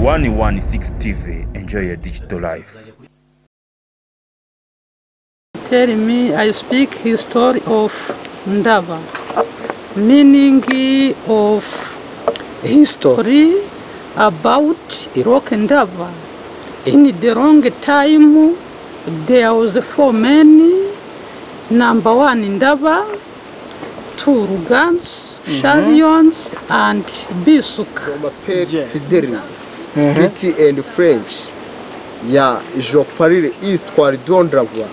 116 TV. Enjoy your digital life. Tell me, I speak history of Ndaba, meaning of history about Iraq Ndaba. In the wrong time, there was 4 men. Number 1 Ndaba, 2 Rugans, Charions, and Bisuk. Fidèle, Spiti and French. Ya je parle histoire d'Ondrava.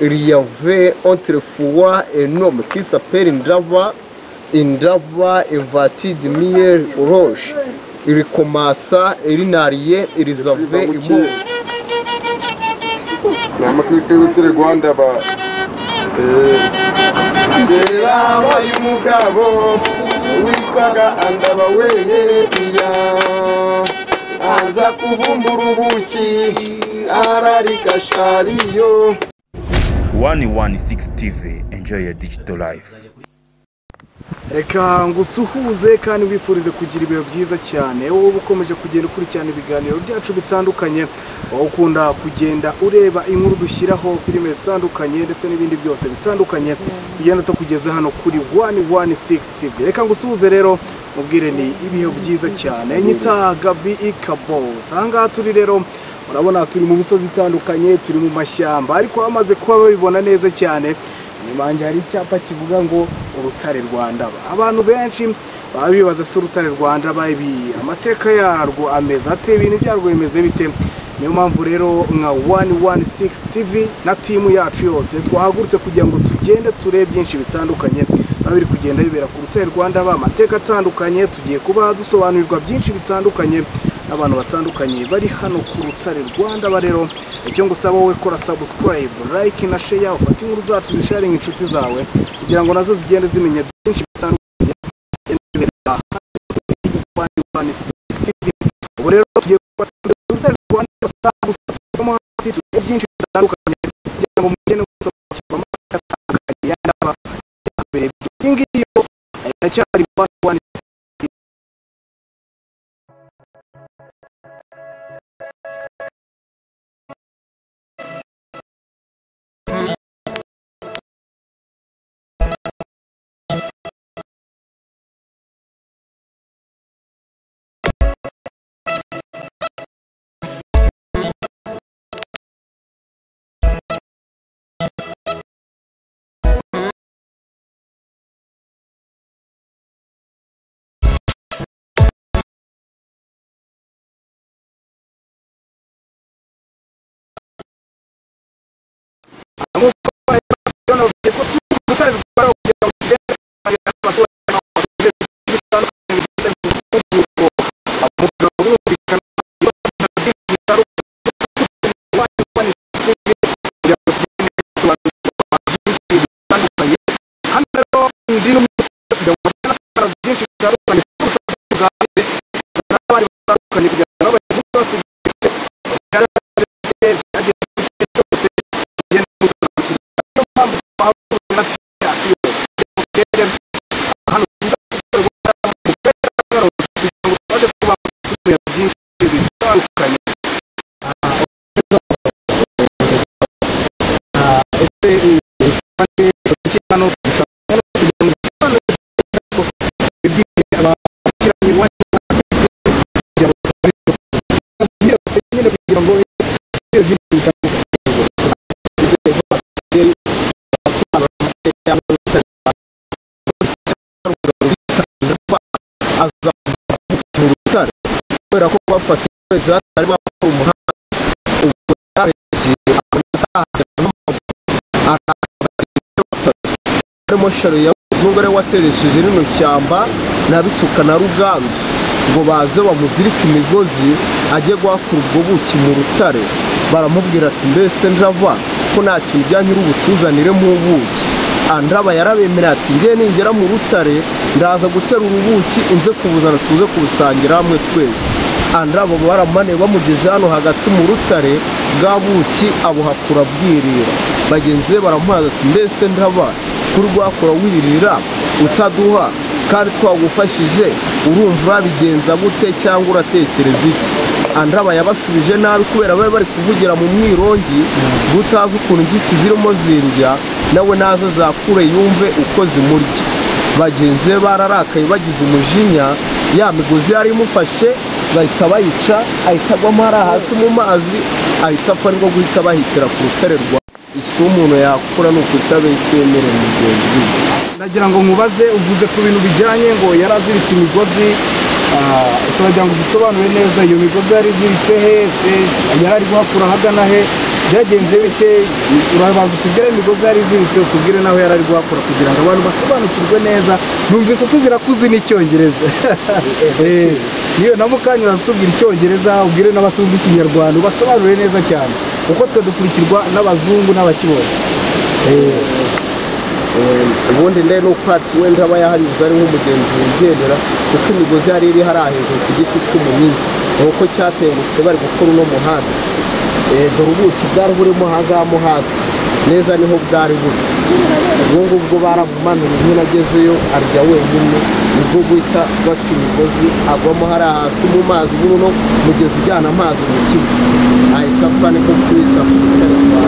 Il y avait autrefois un homme qui s'appelle Ndava. Ndava est vêtu de miel rouge. Il commença, il n'arriait, il avait une mot. Namakite utire Rwanda ba Zera bayumugabo witwaga Andaba weye iya aza kubumbura ubuki ararika shariyo. 116 TV. Enjoy your digital life. Reka ngusuhuze kandi wifurize kugira ibihe byiza cyane. Wowe ukomeje kugenda ukurikirana ibiganiro byacu bitandukanye, wowe ukunda kugenda ureba inkuru dushyiraho, filime zitandukanye ndetse n'ibindi byose bitandukanye tugenda tukugeza hano kuri 116 TV. Reka ngusuhuze rero mubwire ni ibihe byiza cyane. Nyita Gabi Ikabos. Ahangaha turi rero urabona turi mu misozi itandukanye, turi mu mashyamba, ariko bamaze kuba babibona neza cyane. Nimanje hari icyapa kivuga ngo urutare rwa Ndaba. Abantu benshi babibaza se urutare rwa Ndaba ibi amateka yarwo ameze ate, ibintu byarwo bimeze bite? Niyo mpamvu rero nka 116 TV na timu yacu yose twahagurutse kugira ngo tugende turebe byinshi bitandukanye babiri kugenda bibera ku rutare rwa Ndaba, amateka atandukanye. Tugiye kuba dusobanurirwa byinshi bitandukanye n'abantu batandukanye bari hano ku rutare rwa Ndaba. Rero icyo ngusaba wowe kora subscribe, like na share, ufate inkuru zacu zisharing inshuti zawe kugira ngo nazo zigende zimenya byinshi bitandukanye. Ubu rero tugiye kuba urutare rwa Ndaba byinshi bitandukanye kugira ngo mugende gusobanukirwa amateka atandukanye ya Ndaba. Iyi ngiyi iracyari 116. Umugore wateresheje rino shyamba nabisuka na Ruganzu ngo baze bamuzirika imigozi ajye guhakura ubwo buki mu rutare. Baramubwira ati mbese Ndava ko nta kintu byanyura ubutuzanire mu buki. Ndaba yarabemera ati ngiye ningera mu rutare ndaza gutera urubuki unze kubuzana tuze kubusangira hamwe twese. Ndaba baramane bamugeze hano hagati mu rutare bwa buki abuhakura bwirira. Bagenzi be baramuhaza ati mbese Ndaba kuri rwakora wiririra utaduha kandi twagufashije urumva urabigenza gute cyangwa uratekereza iki? Andaba yabasubije nabi kubera bari kuvugira mu mwirongi gutaza ukuntu igiti zirimo zirya nawe nazo zakure yumve uko zimurya. Bagenzi be bararakaye bagize umujinya, ya migozi yari imufashe bahita bayica, ahita agwamo hasi mu mazi, ahita apfa nibwo guhita bahitira ku rutare rwa isi. Umuntu yakura ni ukutabe itemere mugenzi we. Ndagira ngo mubaze, uvuze ku bintu bijyanye ngo yaraziritse imigozi, turagira ngo dusobanure neza iyo migozi yari iziritse he, yari guhakura ahagana he, byagenze bite? Urabanza utubwire imigozi yari iziritse, utubwire naho yari ari guhakura kugira ngo abantu basobanukirwe neza. Numvise utubwira ko uzi n'icyongereza niyo na mukanya uratubwira icyongereza, ubwire n'abatuzi ikinyarwanda ubasobanure neza cyane, kuko twe dukurikirwa n'abazungu n'abakibonye. Ubundi ndetse nuko ati wenda aba yaharize ari nk'umugenzi wigendera, kuko imigozi yari iri hariya hejuru ku giti cy'umunyinya, nuko cyatengutse bari gukora uno muhanda. Dore ubuki bwari burimo ahangamo hasi neza niho bwari buri. Ubwo ngubwo baramumanuye, nyine agezeyo arya wenyine, nibwo guhita baca imigozi agwamo hariya hasi mu mazi, buno mugezi ujyana amazi mu kigo, ahita apfa niko kwita ku rutare rwa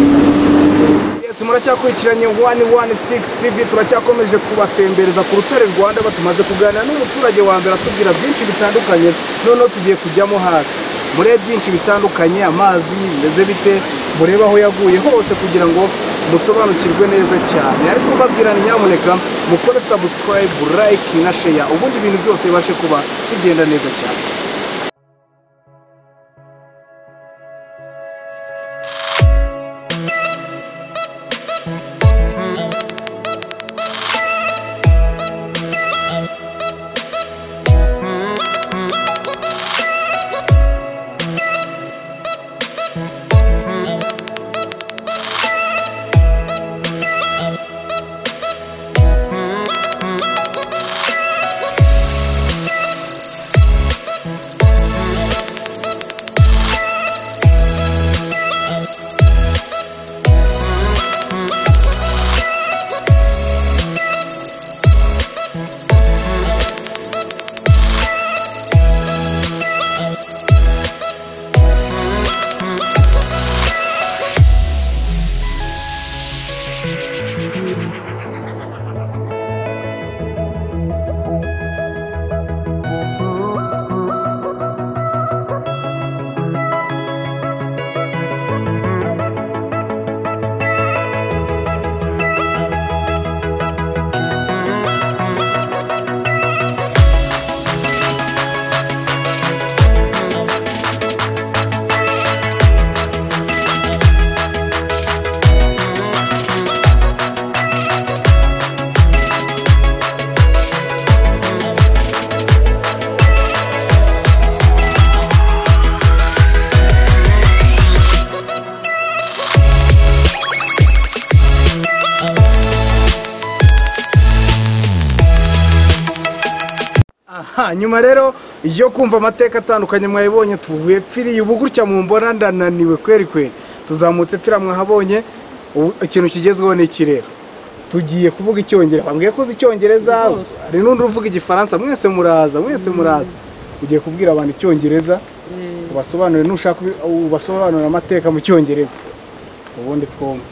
Muracyakurikiranye 116 TV, turacyakomeje kubatembereza ku rutare Rwanda. Batumaze kuganira n'umuturage wa mbere atubwira byinshi bitandukanye, noneho tugiye kujyamo hasi murebe byinshi bitandukanye, amazi meze bite, murebe aho yaguye hose kugira ngo musobanukirwe neza cyane. Ariko babwirana nyamuneka mukore subscribe, like na share, ubundi ibintu byose bibashe kuba bigenda neza cyane. Nyuma rero iyo kumva amateka atandukanye mwayibonye, tuvuye pfiriye ubu gutya mu mbona ndananiwe kweri, tuzamutse pfira mwahabonye. Ikintu kigezweho ni iki rero, tugiye kuvuga icyongereza. Bambwiye ko uzi icyongereza, hari n'undi uvuga igifaransa, mwese muraza ugiye kubwira abantu icyongereza, ubasobanurire, nushaka ubasobanurira amateka mu cyongereza, ubundi twumve.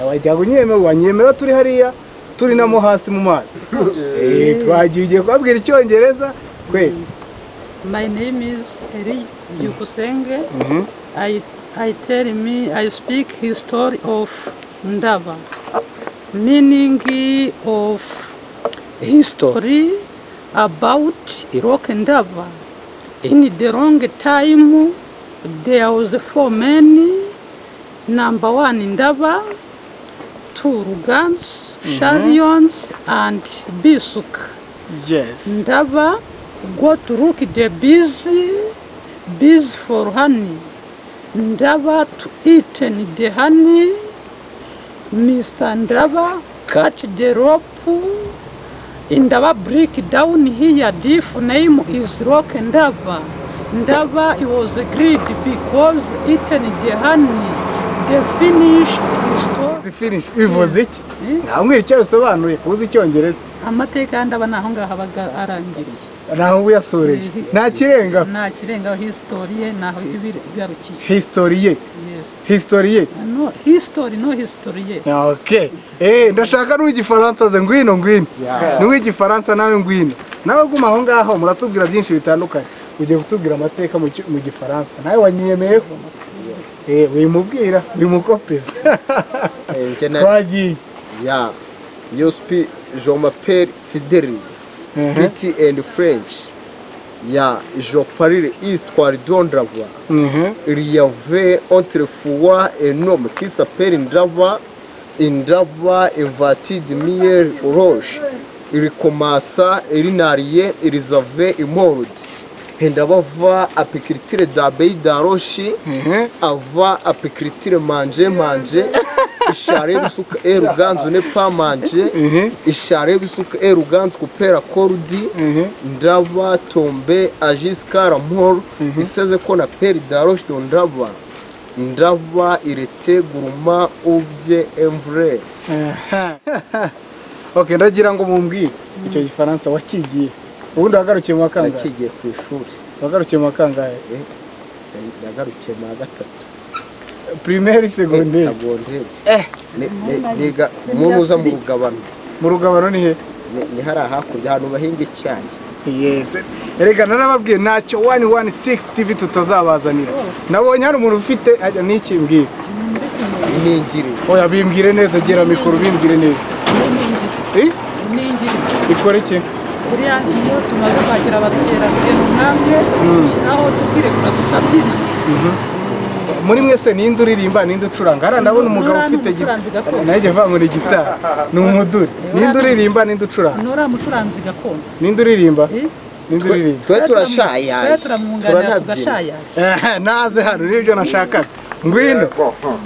Wajyaga wanyemewe turi hariya turi namo hasi mu mazi. Twagiye kubabwira icyongereza kwe. My name is Eri Byukusenge. I speak history of Ndaba. Meaning of history about Iraq Ndaba. In the wrong time there was 4 men. Number 1 Ndaba, 2 Rugans, Sharions and Bisuk. Yes. Ndaba go to look the bees for honey. Ndaba to eat the honey. Mr. Ndaba catch the rope. Ndaba break down here. Diff name is Rock Ndaba. Ndaba was greed because eaten the honey. The finished story. The finish bivuze iki? Namwe icyo bisobanuye kuzi icyongereza. Amateka Ndaba naho ngaho abaga arangiriye. naho uyasoreje nta kirenga nta kirenga historie naho ibigarukiye historie yes historie no history no historie okay ndashaka n'uw'igifaransa ze ngwino n'uw'igifaransa nawe ngwino nawe guma aho ngaho muratubwira byinshi bitandukanye ugiye kutubwira amateka mu gifaransa nawe wanyiyemeyeho wimubwira wimukopeza twagiye je m'appelle Fidel speaking in French je parle histoire d'Ondrava il y avait autrefois un homme qui s'appelle Ndrava invati de miel rouge il commença il n'arrière ils avaient une mode Ndabava apiculture d'abeilles d'Aroshi ava apiculture manger ishare bisuka eruganzu ne pa manger ishare bisuka eruganzu kupera korudi ndava tombe jusqu'à la mort iseze ko na peri d'Aroshi ndava irete gourmand obje vrai okay ndagira ngo mumbwire icyo gifaransa wakigiye ubundi wagarukiye mu kangahe nakigiye ku ishuri wagarukiye mu kangahe nagarukiye mu gatatu primaire secondaire niga muza mu rugabano ni he ni hari hakurya hano bahinga icyayi yes erega narababwiye ntacyo 116 TV tutazabazanira nabonye hari umuntu ufite n'iki mbwira iningiri oya bimbwire neza gera mikoro bimbwire neza iningiri ikora iki buriya iyo tumaze kwakira abakerarugendo nk'amwe aho tukirekura tukabyina muri mwese ninde uririmba ninde ucuranga hariya ndabona umugabo ufite nanjye mva muri gitari ni umuduri ninde uririmba ninde ucuranga nora mucuranzi gakondo ninde uririmba ninde uririmba twe turashaya turamwunganira tugashaya naze hano nibyo nashakaga ngwino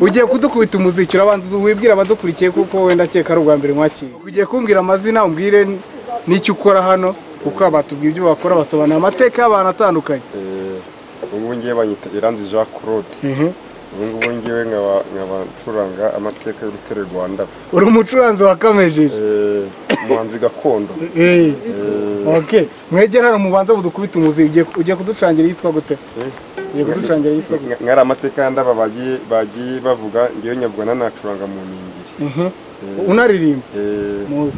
ugiye kudukubita umuziki urabanza wibwira abadukurikiye kuko wenda akeka ari ubwa mbere mwakiriye ugiye kumbwira amazina umbwire n'icyo ukora hano kuko abatubwiye ibyo bakora basobanura amateka y'abantu atandukanye ubu ngiye banyita Iranzi Jean Claude ubu ngiye nkaba ncuranga amateka y'urutare Rwanda uri umucuranzi wakamejeje umuhanzi gakondo okay mwegera hano mubanza budukubita umuziki ugiye kuducangira yitwa gute ugiye kuducangira yitwa gute nkara amateka y'andaba bagiye bavuga ngiye nyabwana nacuranga mu ningiri unaririmba muzi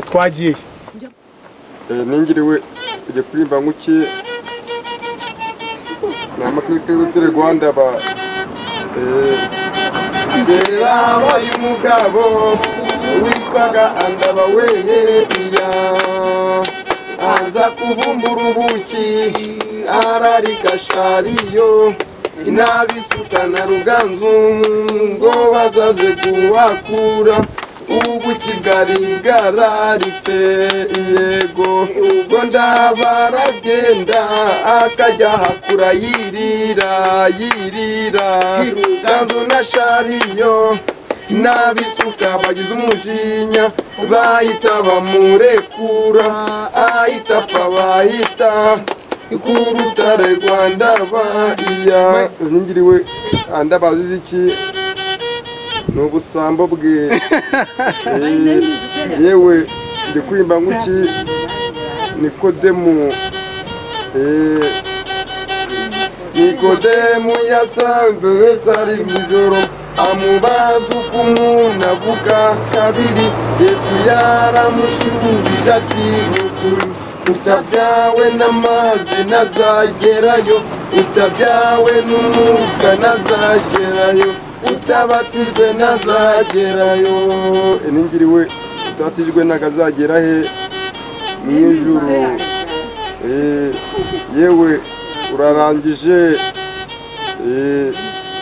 twagiye ningiriwe ujye kuririmba nk'uki ni amateka y'urutare Rwanda kera habaye umugabo witwaga Andaba Weya aza kuvumbura ubuki ararika shariyo inabisuka na Ruganzu ngo bazaze kuhakura ubuki bwarigaritse yego ubwo Ndaba aragenda akajya hakura yirira Ruganzu na shariyo n'abisuka bagize umujinya bahita bamurekura ahita apfa bahita ku rutare Rwanda iya ningiriwe andabazize iki ni ubusambo bwe yewe ndi kuririmba nk'uki Nikodemu yasanze zari mw'ijoro amubaza uko umuntu avuga kabiri Yesu yaramushubije ati ukuri utabyawe n'amazi ntazagerayo utabyawe n'umwuka ntazagerayo utabatijwe ntazagerayo ningiriwe utabatijwe ntazagera he mu ijuru yewe urarangije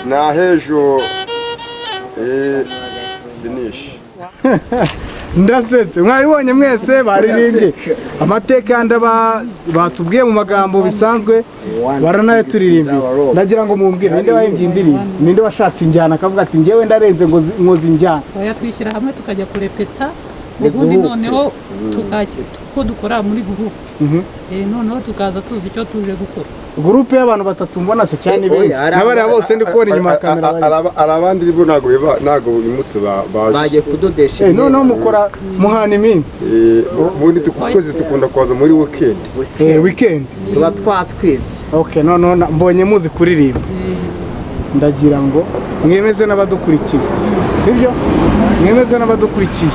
nahejo finish ndasetse mwabibonye mwese baririmbye amateka y'Andaba batubwiye mu magambo bisanzwe baranaye turirimbiye ndagira ngo mumbwire ninde wahimbye indirimbo ninde washatse injyana akavuga ati njyewe ndarenze ngo nkoze injyana oya twishyira hamwe tukajya kurepeta ubundi groupe. noneho ko dukora muri gurupe noneho tukaza tuzi icyo tuje gukora. gurupe y'abantu batatu mbona se cyane benshi n'abariya bose ndi kubona inyuma ya kamera hari abandi bo ntabwo uyu munsi baje bagiye kudodesha noneho mukora muhana iminsi ubundi twese dukunda kuza muri weekend weekend tuba twatwitse. okay noneho mbonye muzi kuririmba ndagira ngo mwemeze n'abadukurikiye sibyo mwemeze n'abadukurikiye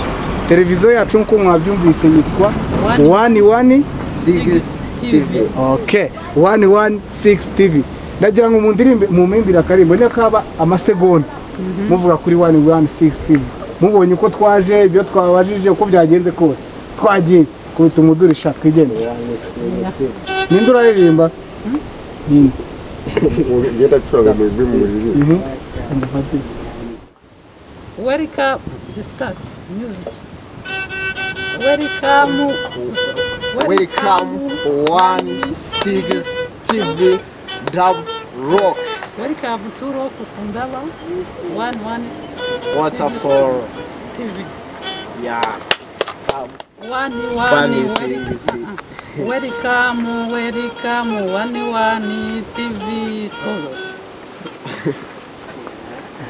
televiziyo yacu nk'uko mwabyumvise yitwa 116 TV. okay 116 TV ndagira ngo mundirimbe mu mimbira karimbo niyo kaba amasegonda muvuga kuri 116 TV mubonye uko twaje ibyo twabajije uko byagenze kose twagiye kubita umudurisha twigendera ninde uraririmba ngenda curaga mu ijwi mu rurimi Welcome to start music. Welcome 116 TV Dub Rock. Welcome to Rock Fundaba 11 What's up for TV. yeah? 11 welcome 11 TV Toro.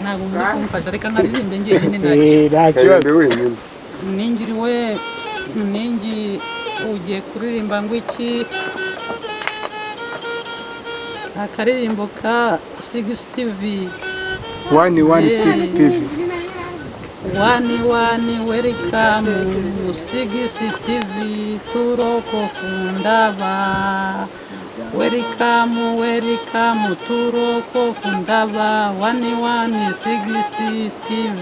Ntabwo muri kumfasha reka nkaririmbe njyenyine nta kibazo ningiriwe ningi ugiye kuririmba ngo iki akaririmbo ka 6 TV 116 TV 11 welcome 6 TV Turoko Fundaba welcome Turoko Fundaba 116 TV.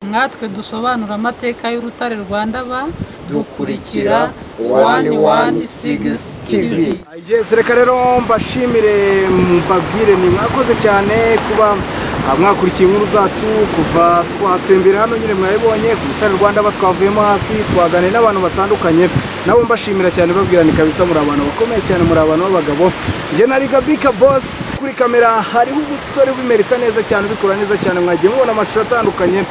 Mwatwe dusobanura amateka y'urutare rwa Ndaba dukurikira 116 TV. Yes, reka rero mbashimire mbabwire ni mwakoze cyane kuba mwakurikiye inkuru zacu kuva twatembera hano nyine mwabibonye ku rutare rwa Ndaba twavuyemo hafi twaganira n'abantu batandukanye nabo mbashimira cyane babwirani kabisa muri abantu bakomeye cyane muri abantu b'abagabo nje nari Gabika Boss kuri kamera hariho ubusore bimerika neza cyane bikora neza cyane mwagiye mubona amashusho atandukanye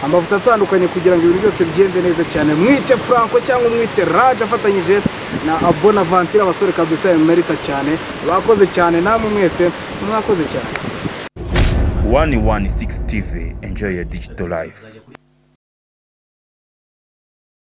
amavuta atandukanye kugira ngo ibintu byose bigende neza cyane mwite Franco cyangwa mwite Raja afatanyije na Bonaventure abasore kabisa bimerika cyane bakoze cyane namwe mwese mwakoze cyane 116 TV, enjoy your digital life.